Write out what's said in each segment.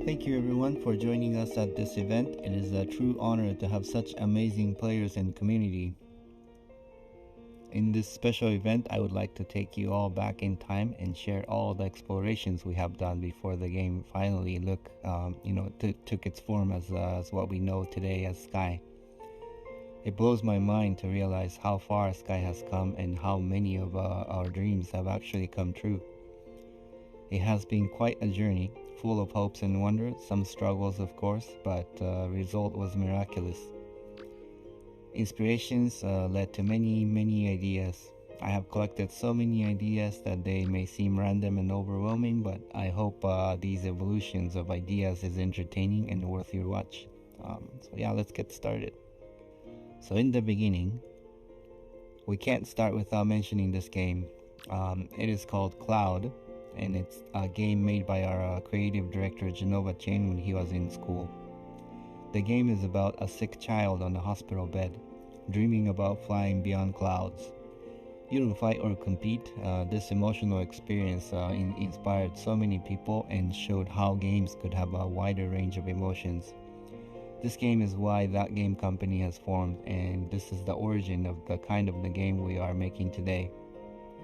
Thank you everyone for joining us at this event. It is a true honor to have such amazing players and community. In this special event, I would like to take you all back in time and share all the explorations we have done before the game finally took its form as what we know today as Sky. It blows my mind to realize how far Sky has come and how many of our dreams have actually come true. It has been quite a journey, full of hopes and wonders, some struggles of course, but the result was miraculous. Inspirations led to many ideas. I have collected so many ideas that they may seem random and overwhelming, but I hope these evolutions of ideas is entertaining and worth your watch. Let's get started. So in the beginning, we can't start without mentioning this game. It is called Cloud, and it's a game made by our creative director Genova Chen when he was in school. The game is about a sick child on a hospital bed, dreaming about flying beyond clouds. You don't fight or compete. This emotional experience inspired so many people and showed how games could have a wider range of emotions. This game is why That Game Company has formed, and this is the origin of the kind of the game we are making today.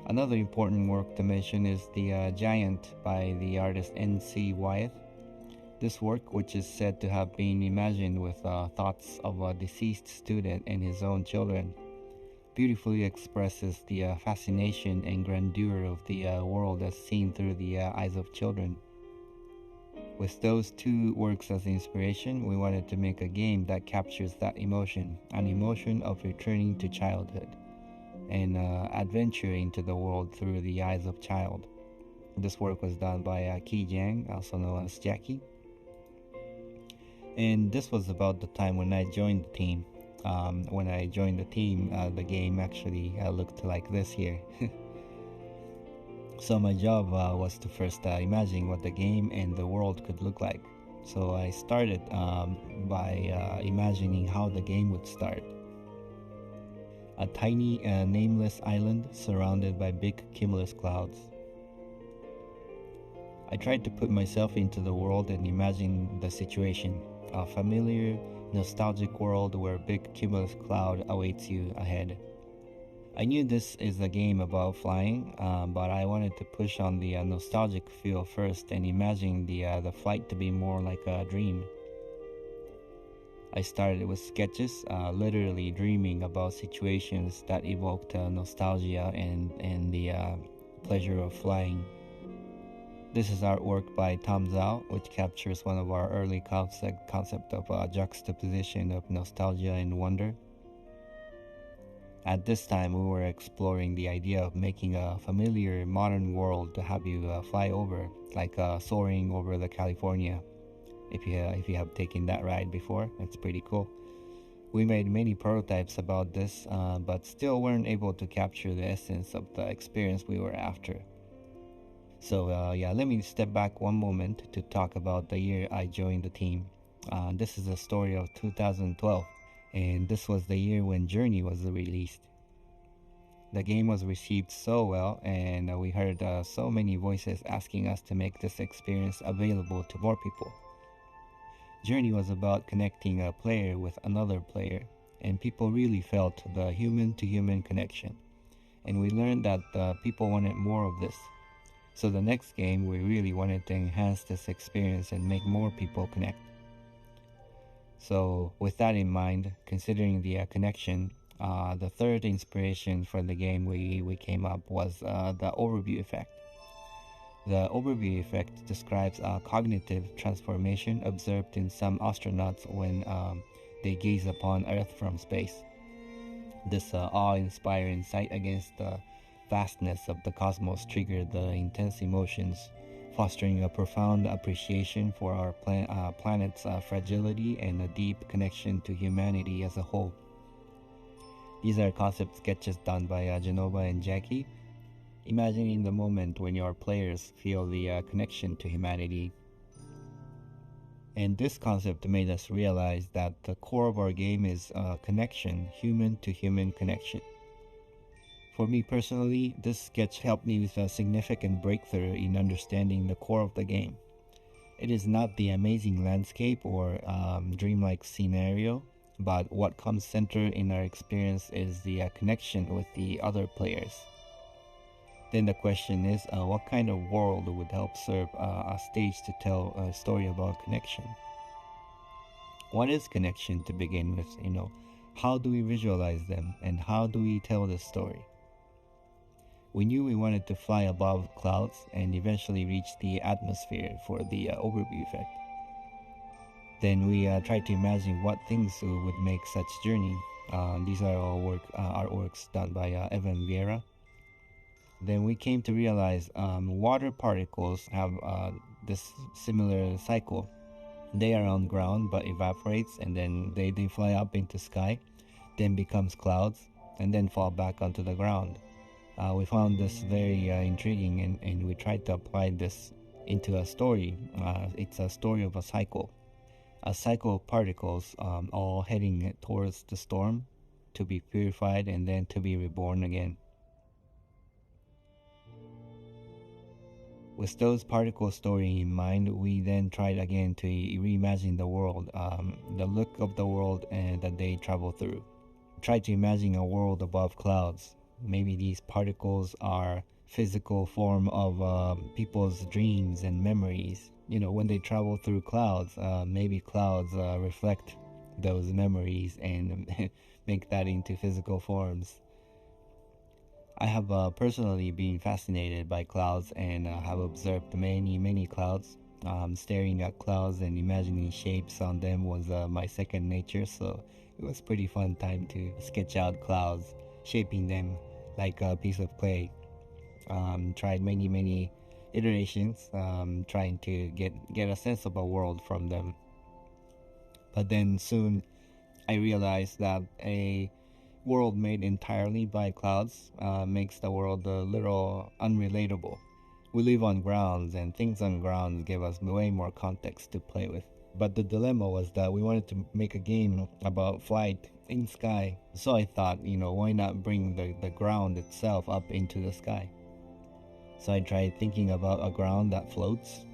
Another important work to mention is The Giant by the artist N.C. Wyeth. This work, which is said to have been imagined with thoughts of a deceased student and his own children, beautifully expresses the fascination and grandeur of the world as seen through the eyes of children. With those two works as inspiration, we wanted to make a game that captures that emotion, an emotion of returning to childhood and adventure into the world through the eyes of child. This work was done by Ki Jiang, also known as Jackie. And this was about the time when I joined the team. When I joined the team, the game actually looked like this here. So my job was to first imagine what the game and the world could look like. So I started by imagining how the game would start. A tiny nameless island surrounded by big cumulus clouds. I tried to put myself into the world and imagine the situation. A familiar, nostalgic world where big cumulus cloud awaits you ahead. I knew this is a game about flying, but I wanted to push on the nostalgic feel first and imagine the flight to be more like a dream. I started with sketches, literally dreaming about situations that evoked nostalgia and the pleasure of flying. This is artwork by Tom Zhao, which captures one of our early concept of juxtaposition of nostalgia and wonder. At this time, we were exploring the idea of making a familiar modern world to have you fly over, like soaring over the California. If you have taken that ride before, it's pretty cool. We made many prototypes about this, but still weren't able to capture the essence of the experience we were after. So let me step back one moment to talk about the year I joined the team. This is a story of 2012, and this was the year when Journey was released. The game was received so well, and we heard so many voices asking us to make this experience available to more people. Journey was about connecting a player with another player, and people really felt the human-to-human connection. And we learned that people wanted more of this. So the next game, we really wanted to enhance this experience and make more people connect. So with that in mind, considering the connection, the third inspiration for the game we came up was the overview effect. The overview effect describes a cognitive transformation observed in some astronauts when they gaze upon Earth from space. This awe-inspiring sight against the vastness of the cosmos triggered the intense emotions, fostering a profound appreciation for our planet's fragility and a deep connection to humanity as a whole. These are concept sketches done by Genova and Jackie, imagining the moment when your players feel the connection to humanity. And this concept made us realize that the core of our game is connection, human-to-human connection. For me personally, this sketch helped me with a significant breakthrough in understanding the core of the game. It is not the amazing landscape or dreamlike scenario, but what comes center in our experience is the connection with the other players. Then the question is, what kind of world would help serve a stage to tell a story about connection? What is connection to begin with? How do we visualize them and how do we tell the story? We knew we wanted to fly above clouds and eventually reach the atmosphere for the overview effect. Then we tried to imagine what things would make such journey. These are all artworks done by Evan Vieira. Then we came to realize water particles have this similar cycle. They are on ground but evaporates and then they fly up into sky, then becomes clouds, and then fall back onto the ground. We found this very intriguing and we tried to apply this into a story. It's a story of a cycle of particles all heading towards the storm to be purified and then to be reborn again. With those particle story in mind, we then tried again to reimagine the world, the look of the world and that they travel through. Tried to imagine a world above clouds. Maybe these particles are physical form of people's dreams and memories. When they travel through clouds, maybe clouds reflect those memories and make that into physical forms. I have personally been fascinated by clouds and have observed many clouds. Staring at clouds and imagining shapes on them was my second nature, so it was pretty fun time to sketch out clouds, shaping them like a piece of clay. Tried many iterations, trying to get a sense of a world from them. But then soon I realized that a world made entirely by clouds makes the world a little unrelatable. We live on grounds, and things on grounds give us way more context to play with. But the dilemma was that we wanted to make a game about flight in sky. So I thought, why not bring the ground itself up into the sky? So I tried thinking about a ground that floats.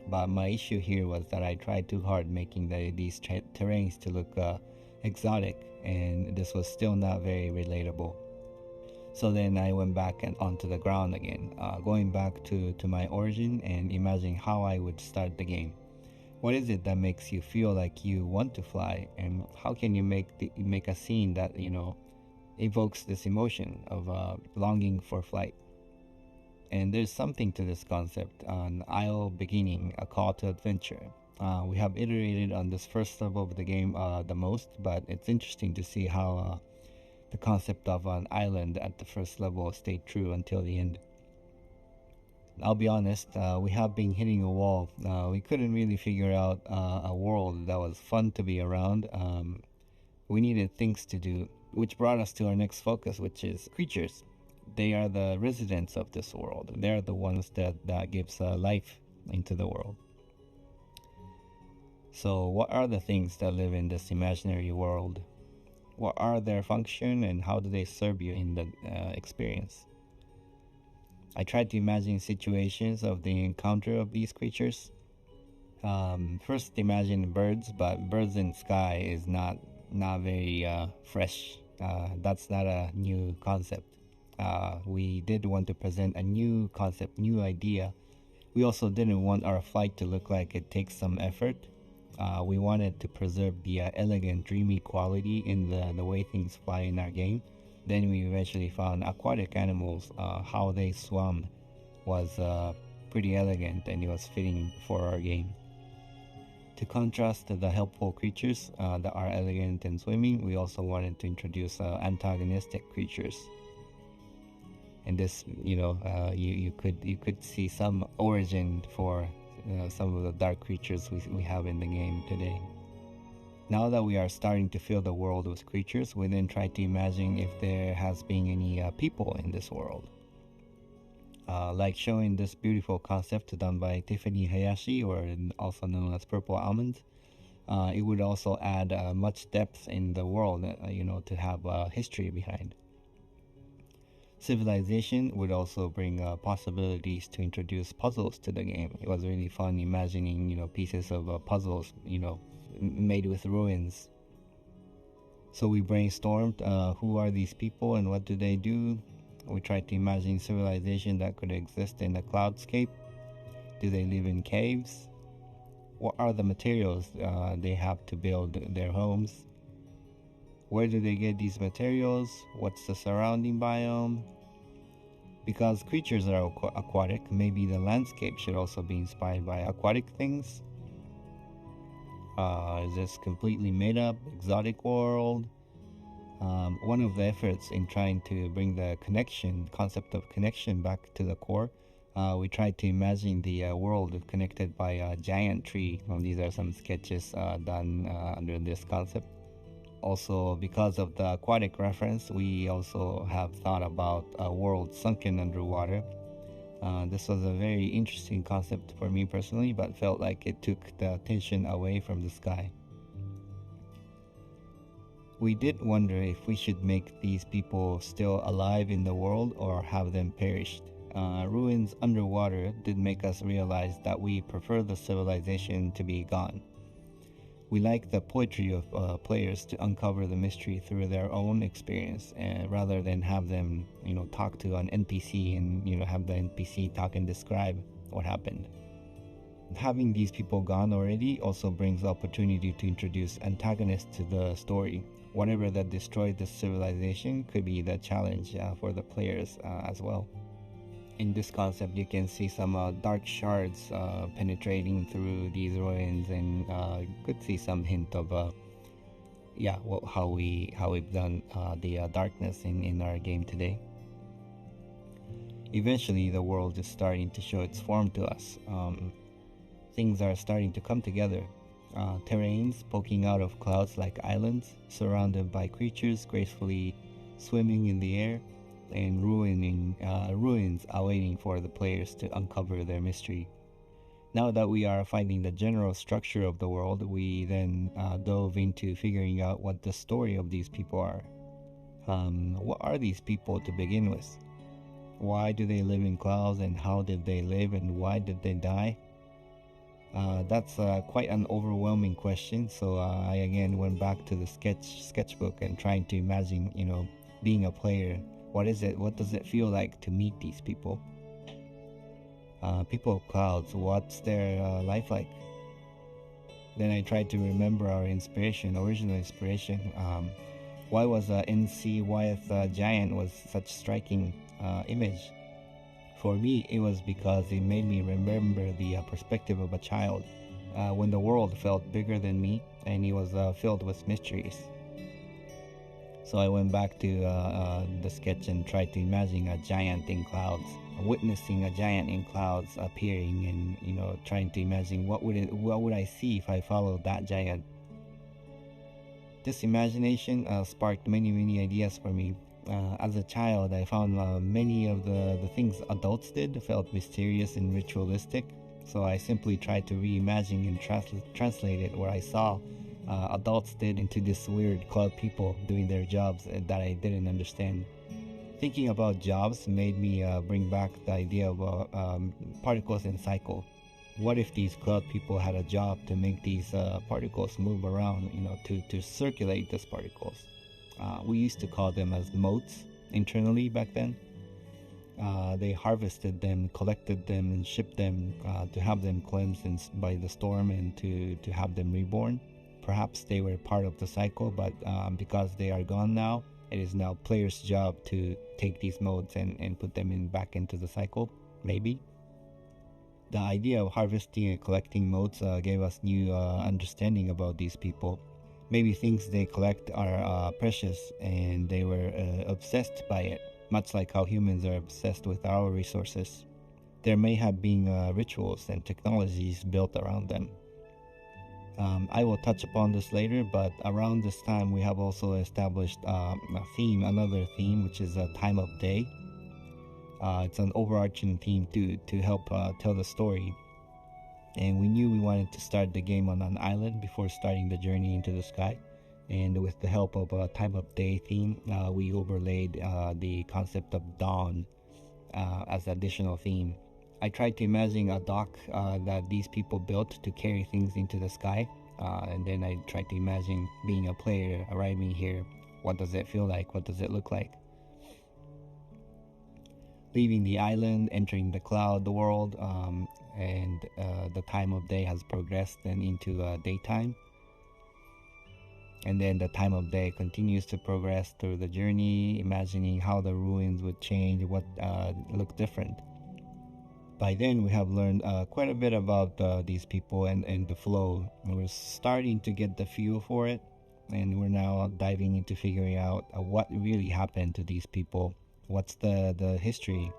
But my issue here was that I tried too hard making these terrains to look exotic, and this was still not very relatable. So then I went back and onto the ground again, going back to my origin and imagining how I would start the game. What is it that makes you feel like you want to fly, and how can you make a scene that evokes this emotion of longing for flight? And there's something to this concept, an isle beginning, a call to adventure. We have iterated on this first level of the game the most, but it's interesting to see how the concept of an island at the first level stayed true until the end. I'll be honest, we have been hitting a wall. We couldn't really figure out a world that was fun to be around. We needed things to do, which brought us to our next focus, which is creatures. They are the residents of this world. They are the ones that gives life into the world. So what are the things that live in this imaginary world? What are their function and how do they serve you in the experience? I tried to imagine situations of the encounter of these creatures. First imagine birds, but birds in sky is not very fresh. That's not a new concept. We did want to present a new concept, new idea. We also didn't want our flight to look like it takes some effort. We wanted to preserve the elegant, dreamy quality in the way things fly in our game. Then we eventually found aquatic animals. How they swam was pretty elegant and it was fitting for our game. To contrast the helpful creatures that are elegant and swimming, we also wanted to introduce antagonistic creatures. And this, you could see some origin for some of the dark creatures we have in the game today. Now that we are starting to fill the world with creatures, we then try to imagine if there has been any people in this world. Like showing this beautiful concept done by Tiffany Hayashi, or also known as Purple Almond. It would also add much depth in the world, to have history behind. Civilization would also bring possibilities to introduce puzzles to the game. It was really fun imagining, pieces of puzzles, made with ruins. So we brainstormed who are these people and what do they do. We tried to imagine civilization that could exist in a cloudscape. Do they live in caves? What are the materials they have to build their homes? Where do they get these materials? What's the surrounding biome? Because creatures are aquatic, maybe the landscape should also be inspired by aquatic things. Is this completely made up, exotic world? One of the efforts in trying to bring the concept of connection back to the core, we tried to imagine the world connected by a giant tree. These are some sketches done under this concept. Also, because of the aquatic reference, we also have thought about a world sunken underwater. This was a very interesting concept for me personally, but felt like it took the attention away from the sky. We did wonder if we should make these people still alive in the world or have them perished. Ruins underwater did make us realize that we prefer the civilization to be gone. We like the poetry of players to uncover the mystery through their own experience, rather than have them, talk to an NPC and have the NPC talk and describe what happened. Having these people gone already also brings the opportunity to introduce antagonists to the story. Whatever that destroyed the civilization could be the challenge for the players as well. In this concept, you can see some dark shards penetrating through these ruins, and could see some hint of how we've done the darkness in our game today. Eventually, the world is starting to show its form to us. Things are starting to come together. Terrains poking out of clouds like islands, surrounded by creatures gracefully swimming in the air, and ruins awaiting for the players to uncover their mystery. Now that we are finding the general structure of the world, we then dove into figuring out what the story of these people are. What are these people to begin with? Why do they live in clouds, and how did they live, and why did they die? That's quite an overwhelming question, so I again went back to the sketchbook and trying to imagine, being a player. What is it? What does it feel like to meet these people? People of clouds, what's their life like? Then I tried to remember our original inspiration. Why was NC Wyeth Giant was such striking image? For me, it was because it made me remember the perspective of a child, when the world felt bigger than me and it was filled with mysteries. So I went back to the sketch and tried to imagine a giant in clouds, witnessing a giant in clouds appearing, and trying to imagine what would I see if I followed that giant. This imagination sparked many ideas for me. As a child, I found many of the things adults did felt mysterious and ritualistic. So I simply tried to reimagine and translate it where I saw adults did into this weird cloud people doing their jobs that I didn't understand. Thinking about jobs made me bring back the idea of particles in cycle. What if these cloud people had a job to make these particles move around, to circulate these particles? We used to call them as motes internally back then. They harvested them, collected them, and shipped them to have them cleansed by the storm and to have them reborn. Perhaps they were part of the cycle, but because they are gone now, it is now players' job to take these modes and put them back into the cycle, maybe. The idea of harvesting and collecting modes gave us new understanding about these people. Maybe things they collect are precious and they were obsessed by it, much like how humans are obsessed with our resources. There may have been rituals and technologies built around them. I will touch upon this later, but around this time we have also established another theme, which is a time of day. It's an overarching theme to help tell the story. And we knew we wanted to start the game on an island before starting the journey into the sky. And with the help of a time of day theme, we overlaid the concept of dawn as additional theme. I tried to imagine a dock that these people built to carry things into the sky, and then I tried to imagine being a player arriving here. What does it feel like? What does it look like? Leaving the island, entering the cloud world, and the time of day has progressed then into daytime. And then the time of day continues to progress through the journey, imagining how the ruins would change, what look different. By then, we have learned quite a bit about these people and the flow. We're starting to get the feel for it, and we're now diving into figuring out what really happened to these people. What's the history?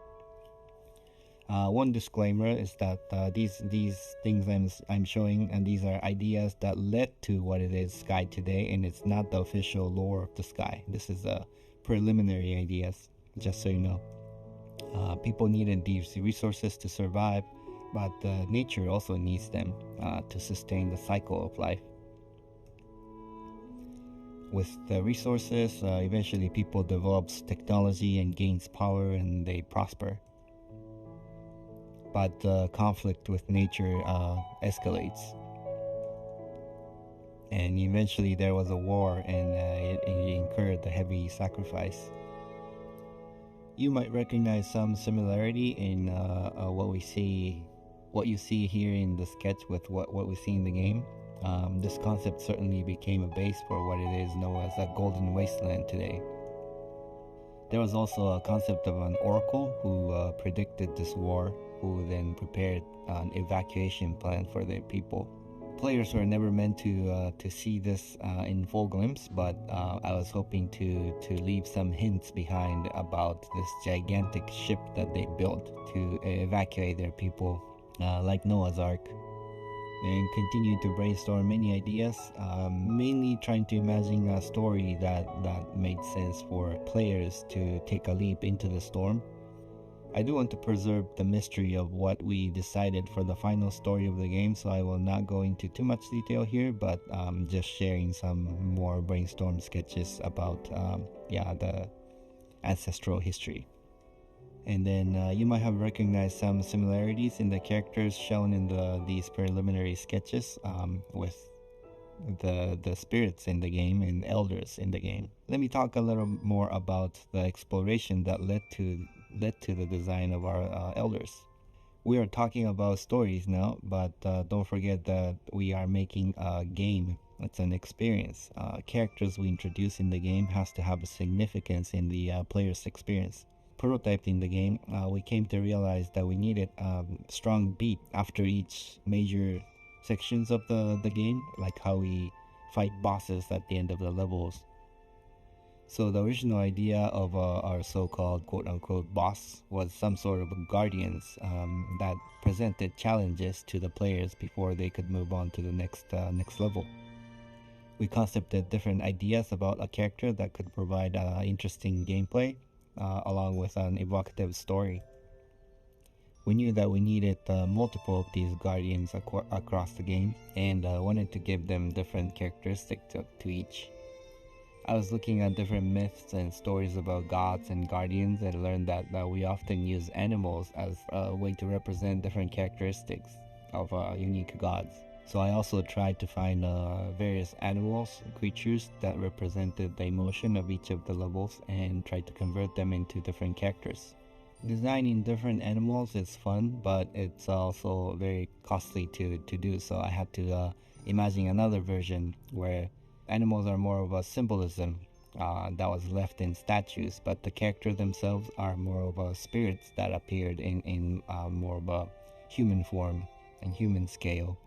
One disclaimer is that these things I'm showing, and these are ideas that led to what it is Sky today, and it's not the official lore of the Sky. This is preliminary ideas, just so you know. People needed these resources to survive, but nature also needs them to sustain the cycle of life. With the resources, eventually people develops technology and gains power, and they prosper. But conflict with nature escalates, and eventually there was a war, and it incurred a heavy sacrifice. You might recognize some similarity in what you see here in the sketch with what we see in the game. This concept certainly became a base for what it is known as a golden wasteland today. There was also a concept of an oracle who predicted this war, who then prepared an evacuation plan for their people. Players were never meant to see this in full glimpse, but I was hoping to leave some hints behind about this gigantic ship that they built to evacuate their people, like Noah's Ark. And continued to brainstorm many ideas, mainly trying to imagine a story that made sense for players to take a leap into the storm. I do want to preserve the mystery of what we decided for the final story of the game, so I will not go into too much detail here, but just sharing some more brainstorm sketches about the ancestral history. And then you might have recognized some similarities in the characters shown in these preliminary sketches with the spirits in the game and elders in the game. Let me talk a little more about the exploration that led to the design of our elders. We are talking about stories now, but don't forget that we are making a game. It's an experience. Characters we introduce in the game has to have a significance in the player's experience. Prototyping the game, we came to realize that we needed a strong beat after each major sections of the game, like how we fight bosses at the end of the levels. So the original idea of our so-called quote-unquote boss was some sort of guardians that presented challenges to the players before they could move on to the next level. We concepted different ideas about a character that could provide interesting gameplay, along with an evocative story. We knew that we needed multiple of these guardians across the game, and wanted to give them different characteristics to each. I was looking at different myths and stories about gods and guardians, and learned that we often use animals as a way to represent different characteristics of unique gods. So I also tried to find various animals, creatures that represented the emotion of each of the levels, and tried to convert them into different characters. Designing different animals is fun, but it's also very costly to do, so I had to imagine another version where animals are more of a symbolism that was left in statues, but the characters themselves are more of a spirits that appeared in more of a human form and human scale.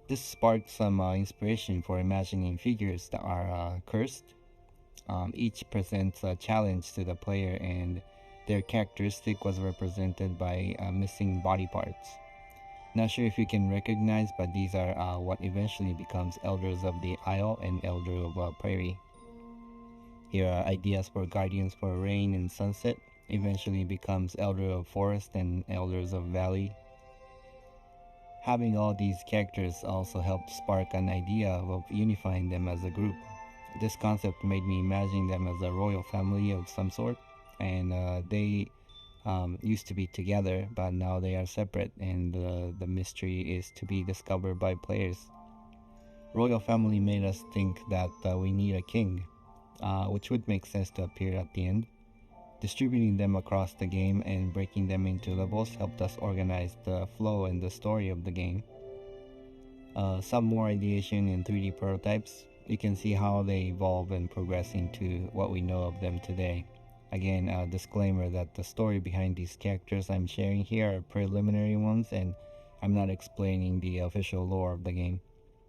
This sparked some inspiration for imagining figures that are cursed. Each presents a challenge to the player, and their characteristic was represented by missing body parts. Not sure if you can recognize, but these are what eventually becomes Elders of the Isle and Elder of Prairie. Here are ideas for Guardians for Rain and Sunset, eventually becomes Elder of Forest and Elders of Valley. Having all these characters also helped spark an idea of unifying them as a group. This concept made me imagine them as a royal family of some sort, and they used to be together, but now they are separate, and the mystery is to be discovered by players. Royal family made us think that we need a king, which would make sense to appear at the end. Distributing them across the game and breaking them into levels helped us organize the flow and the story of the game. Some more ideation in 3D prototypes. You can see how they evolve and progress into what we know of them today. Again, a disclaimer that the story behind these characters I'm sharing here are preliminary ones, and I'm not explaining the official lore of the game.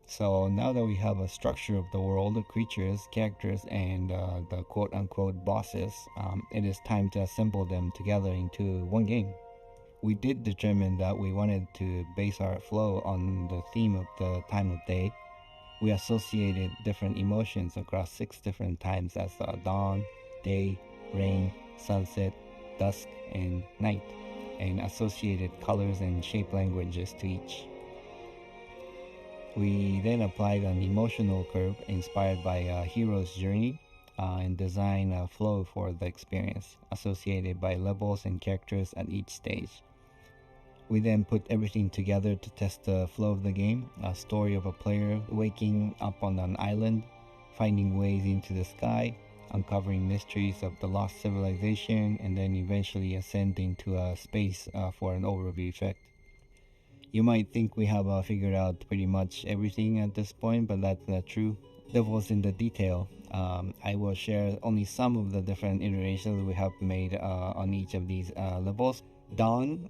So now that we have a structure of the world, the creatures, characters, and the quote-unquote bosses, it is time to assemble them together into one game. We did determine that we wanted to base our flow on the theme of the time of day. We associated different emotions across 6 different times as dawn, day, rain, sunset, dusk, and night, and associated colors and shape languages to each. We then applied an emotional curve inspired by a hero's journey and designed a flow for the experience, associated by levels and characters at each stage. We then put everything together to test the flow of the game, a story of a player waking up on an island, finding ways into the sky, uncovering mysteries of the lost civilization, and then eventually ascending to space for an overview effect. You might think we have figured out pretty much everything at this point, but that's not true. Devil's in the detail. I will share only some of the different iterations we have made on each of these levels. Dawn,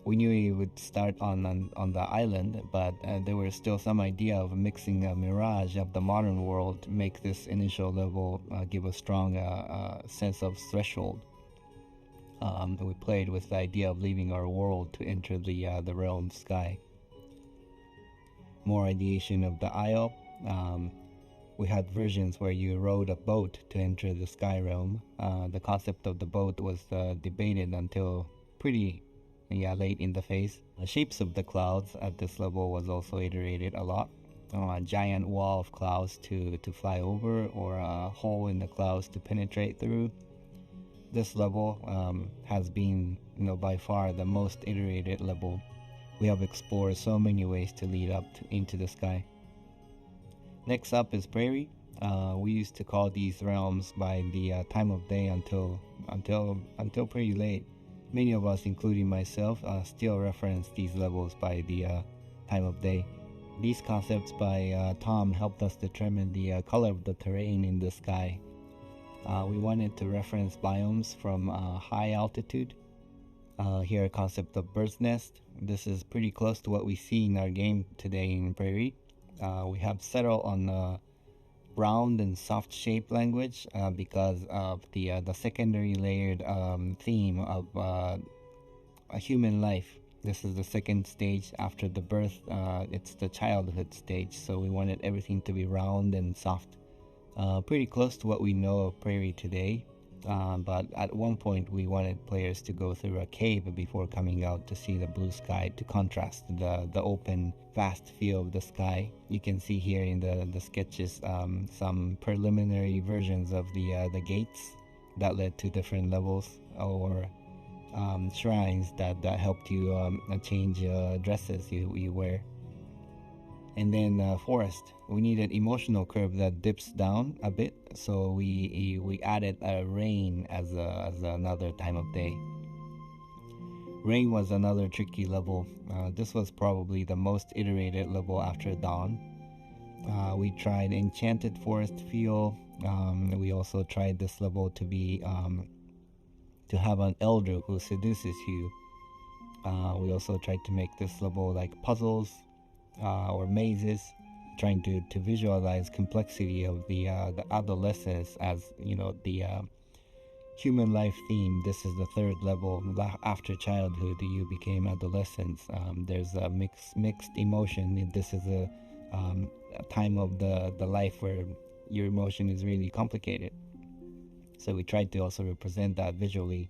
we knew it would start on the island, but there was still some idea of mixing a mirage of the modern world to make this initial level give a strong sense of threshold. We played with the idea of leaving our world to enter the realm sky. More ideation of the isle. We had versions where you rowed a boat to enter the sky realm. The concept of the boat was debated until pretty late in the phase. The shapes of the clouds at this level was also iterated a lot. A giant wall of clouds to fly over, or a hole in the clouds to penetrate through. This level has been, by far the most iterated level. We have explored so many ways to lead up into the sky. Next up is Prairie. We used to call these realms by the time of day until pretty late. Many of us, including myself, still reference these levels by the time of day. These concepts by Tom helped us determine the color of the terrain in the sky. We wanted to reference biomes from high altitude. Here, a concept of bird's nest. This is pretty close to what we see in our game today in Prairie. We have settled on round and soft shape language because of the secondary layered theme of a human life. This is the second stage after the birth. It's the childhood stage, so we wanted everything to be round and soft. Pretty close to what we know of Prairie today, but at one point we wanted players to go through a cave before coming out to see the blue sky, to contrast the open, vast feel of the sky. You can see here in the sketches some preliminary versions of the gates that led to different levels, or shrines that helped you change dresses you wear. And then forest. We needed emotional curve that dips down a bit, so we added rain as another time of day. Rain was another tricky level. This was probably the most iterated level after dawn. We tried enchanted forest feel. We also tried this level to be to have an elder who seduces you. We also tried to make this level like puzzles or mazes, trying to visualize complexity of the adolescence as the human life theme. This is the third level. After childhood, you became adolescence. There's a mixed emotion. This is a time of the life where your emotion is really complicated. So we tried to also represent that visually.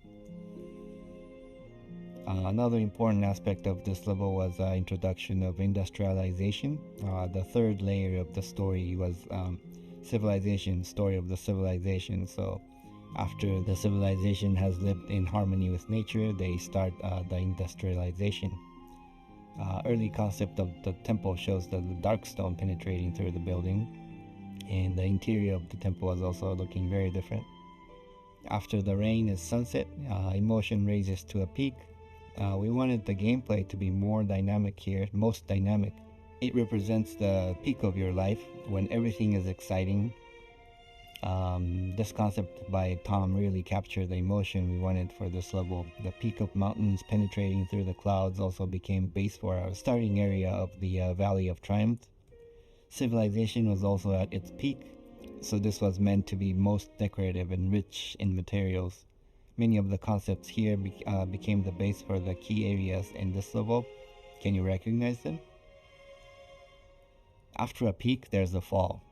Another important aspect of this level was introduction of industrialization. The third layer of the story was civilization, story of the civilization. So after the civilization has lived in harmony with nature, they start the industrialization. Early concept of the temple shows the dark stone penetrating through the building, and the interior of the temple is also looking very different. After the rain is sunset, emotion raises to a peak. We wanted the gameplay to be more dynamic here, most dynamic. It represents the peak of your life when everything is exciting. This concept by Tom really captured the emotion we wanted for this level. The peak of mountains penetrating through the clouds also became base for our starting area of the Valley of Triumph. Civilization was also at its peak, so this was meant to be most decorative and rich in materials. Many of the concepts here became the base for the key areas in this level. Can you recognize them? After a peak, there's a fall.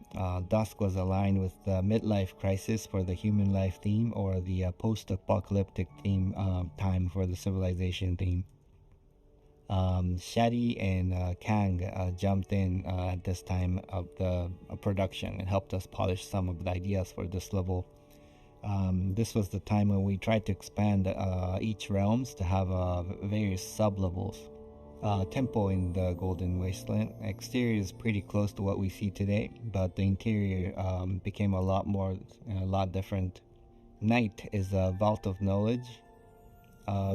Dusk was aligned with the midlife crisis for the human life theme, or the post-apocalyptic theme time for the civilization theme. Shadi and Kang jumped in at this time of the production and helped us polish some of the ideas for this level. This was the time when we tried to expand each realms to have various sub-levels. Temple in the Golden Wasteland. Exterior is pretty close to what we see today, but the interior became a lot different. Night is a vault of knowledge.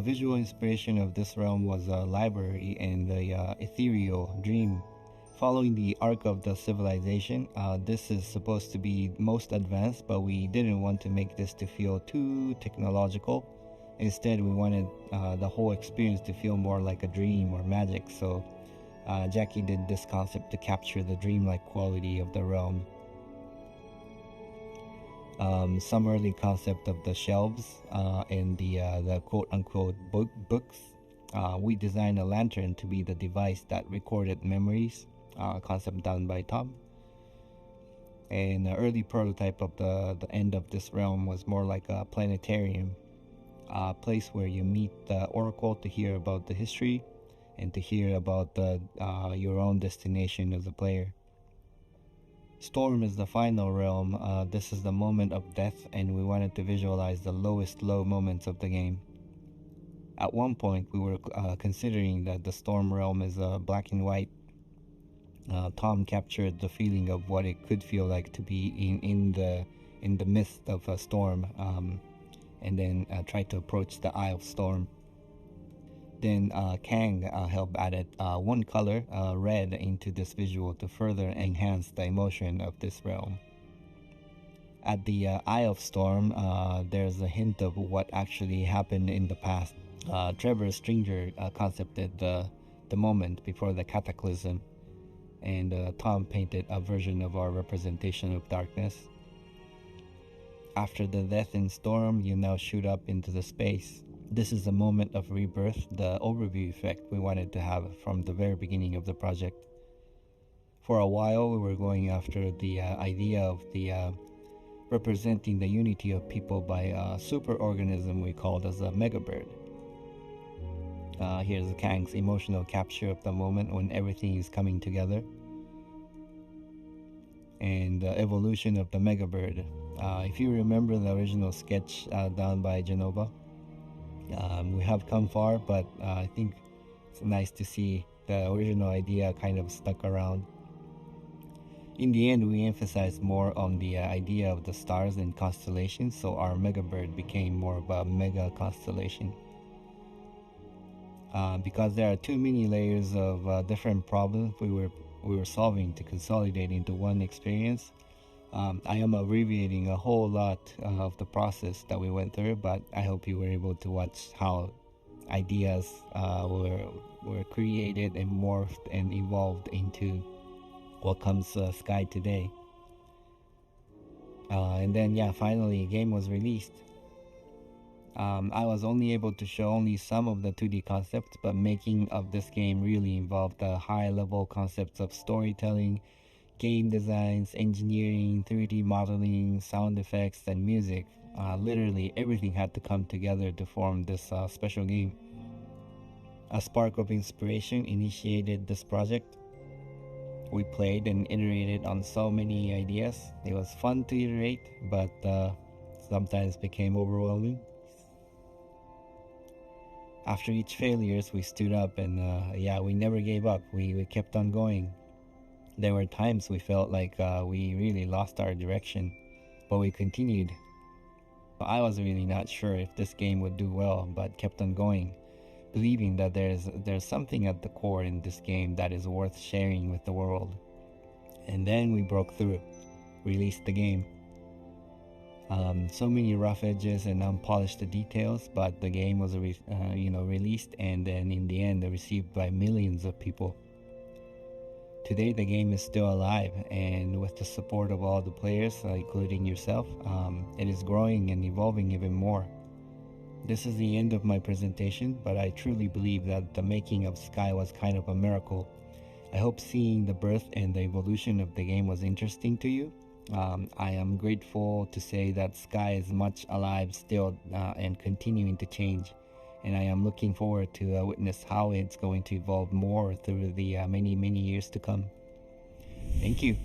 Visual inspiration of this realm was a library and the ethereal dream. Following the arc of the civilization, this is supposed to be most advanced, but we didn't want to make this to feel too technological. Instead, we wanted the whole experience to feel more like a dream or magic, so Jackie did this concept to capture the dreamlike quality of the realm. Some early concept of the shelves and the quote-unquote books. We designed a lantern to be the device that recorded memories, concept done by Tom. And the early prototype of the end of this realm was more like a planetarium. A place where you meet the oracle to hear about the history and to hear about your own destination as a player. Storm is the final realm. This is the moment of death, and we wanted to visualize the lowest low moments of the game. At one point, we were considering that the Storm realm is black and white. Tom captured the feeling of what it could feel like to be in the midst of a storm. And then try to approach the Eye of Storm. Then Kang helped added one color, red, into this visual to further enhance the emotion of this realm. At the Eye of Storm, there's a hint of what actually happened in the past. Trevor Stringer concepted the moment before the cataclysm, and Tom painted a version of our representation of darkness. After the death in Storm, you now shoot up into the space. This is a moment of rebirth, the overview effect we wanted to have from the very beginning of the project. For a while, we were going after the idea of the representing the unity of people by a superorganism we called as a megabird. Here's Kang's emotional capture of the moment when everything is coming together. And the evolution of the megabird. If you remember the original sketch done by Genova, we have come far, but I think it's nice to see the original idea kind of stuck around. In the end, we emphasized more on the idea of the stars and constellations, so our megabird became more of a mega constellation. Because there are too many layers of different problems we were solving to consolidate into one experience. I am abbreviating a whole lot of the process that we went through, but I hope you were able to watch how ideas were created and morphed and evolved into what comes Sky today. And then finally, game was released. I was only able to show only some of the 2D concepts, but making of this game really involved the high-level concepts of storytelling, game designs, engineering, 3D modeling, sound effects, and music. Literally everything had to come together to form this special game. A spark of inspiration initiated this project. We played and iterated on so many ideas. It was fun to iterate, but sometimes became overwhelming. After each failures, we stood up and yeah, we never gave up. We kept on going. There were times we felt like we really lost our direction, but we continued. I was really not sure if this game would do well, but kept on going, believing that there's something at the core in this game that is worth sharing with the world. And then we broke through, released the game. So many rough edges and unpolished details, but the game was released, and then in the end received by millions of people. Today the game is still alive, and with the support of all the players, including yourself, it is growing and evolving even more. This is the end of my presentation, but I truly believe that the making of Sky was kind of a miracle. I hope seeing the birth and the evolution of the game was interesting to you. I am grateful to say that Sky is much alive still and continuing to change, and I am looking forward to witness how it's going to evolve more through the many years to come. Thank you.